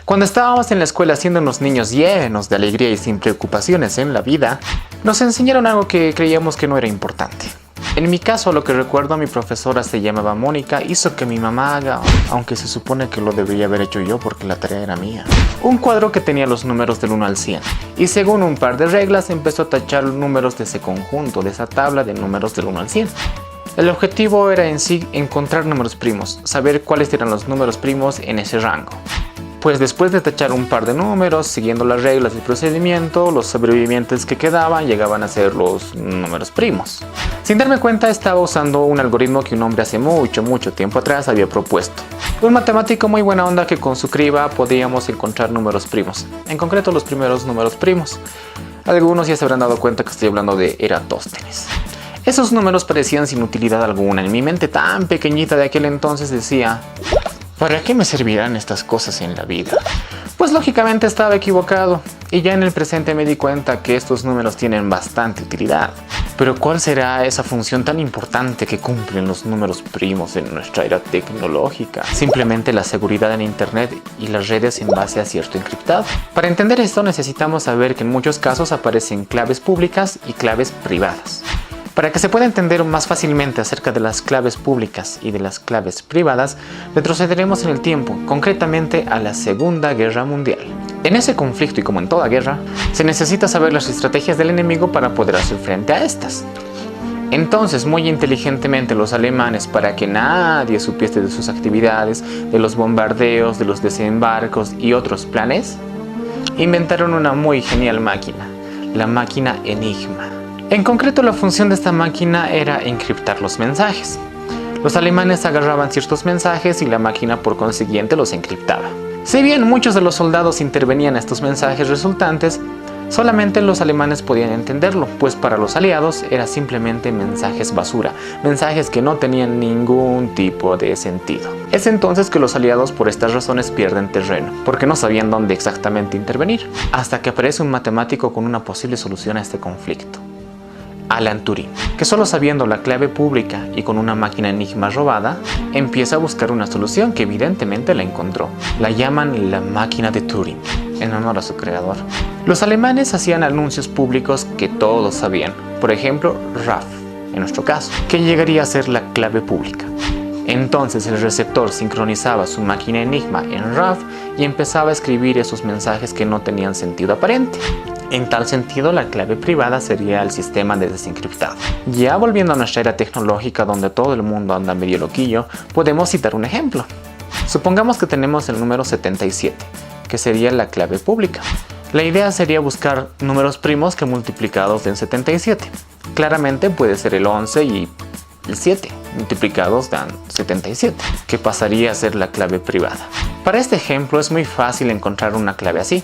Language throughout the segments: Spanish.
Cuando estábamos en la escuela siendo unos niños llenos de alegría y sin preocupaciones en la vida, nos enseñaron algo que creíamos que no era importante. En mi caso, lo que recuerdo, mi profesora se llamaba Mónica, hizo que mi mamá haga, aunque se supone que lo debería haber hecho yo porque la tarea era mía, un cuadro que tenía los números del 1 al 100. Y según un par de reglas empezó a tachar los números de ese conjunto, de esa tabla de números del 1 al 100. El objetivo era en sí encontrar números primos, saber cuáles eran los números primos en ese rango. Pues después de tachar un par de números, siguiendo las reglas del procedimiento, los sobrevivientes que quedaban llegaban a ser los números primos. Sin darme cuenta, estaba usando un algoritmo que un hombre hace mucho tiempo atrás había propuesto. Un matemático muy buena onda que con su criba podíamos encontrar números primos, en concreto los primeros números primos. Algunos ya se habrán dado cuenta que estoy hablando de Eratóstenes. Esos números parecían sin utilidad alguna. En mi mente tan pequeñita de aquel entonces decía: ¿para qué me servirán estas cosas en la vida? Pues lógicamente estaba equivocado, y ya en el presente me di cuenta que estos números tienen bastante utilidad. Pero ¿cuál será esa función tan importante que cumplen los números primos en nuestra era tecnológica? Simplemente la seguridad en Internet y las redes en base a cierto encriptado. Para entender esto necesitamos saber que en muchos casos aparecen claves públicas y claves privadas. Para que se pueda entender más fácilmente acerca de las claves públicas y de las claves privadas, retrocederemos en el tiempo, concretamente a la Segunda Guerra Mundial. En ese conflicto, y como en toda guerra, se necesita saber las estrategias del enemigo para poder hacer frente a estas. Entonces, muy inteligentemente los alemanes, para que nadie supiese de sus actividades, de los bombardeos, de los desembarcos y otros planes, inventaron una muy genial máquina, la máquina Enigma. En concreto, la función de esta máquina era encriptar los mensajes. Los alemanes agarraban ciertos mensajes y la máquina por consiguiente los encriptaba. Si bien muchos de los soldados intervenían a estos mensajes resultantes, solamente los alemanes podían entenderlo, pues para los aliados eran simplemente mensajes basura, mensajes que no tenían ningún tipo de sentido. Es entonces que los aliados por estas razones pierden terreno, porque no sabían dónde exactamente intervenir, hasta que aparece un matemático con una posible solución a este conflicto. Alan Turing, que solo sabiendo la clave pública y con una máquina Enigma robada, empieza a buscar una solución que evidentemente la encontró. La llaman la máquina de Turing, en honor a su creador. Los alemanes hacían anuncios públicos que todos sabían, por ejemplo, RAF, en nuestro caso, que llegaría a ser la clave pública. Entonces el receptor sincronizaba su máquina Enigma en RAF y empezaba a escribir esos mensajes que no tenían sentido aparente. En tal sentido, la clave privada sería el sistema de desencriptado. Ya volviendo a nuestra era tecnológica donde todo el mundo anda medio loquillo, podemos citar un ejemplo. Supongamos que tenemos el número 77, que sería la clave pública. La idea sería buscar números primos que multiplicados den 77. Claramente puede ser el 11 y el 7, multiplicados dan 77, que pasaría a ser la clave privada. Para este ejemplo es muy fácil encontrar una clave así.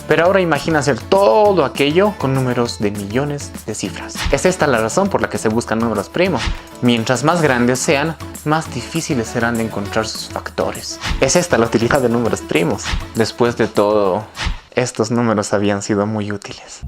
Pero ahora imagina hacer todo aquello con números de millones de cifras. Es esta la razón por la que se buscan números primos. Mientras más grandes sean, más difíciles serán de encontrar sus factores. Es esta la utilidad de números primos. Después de todo, estos números habían sido muy útiles.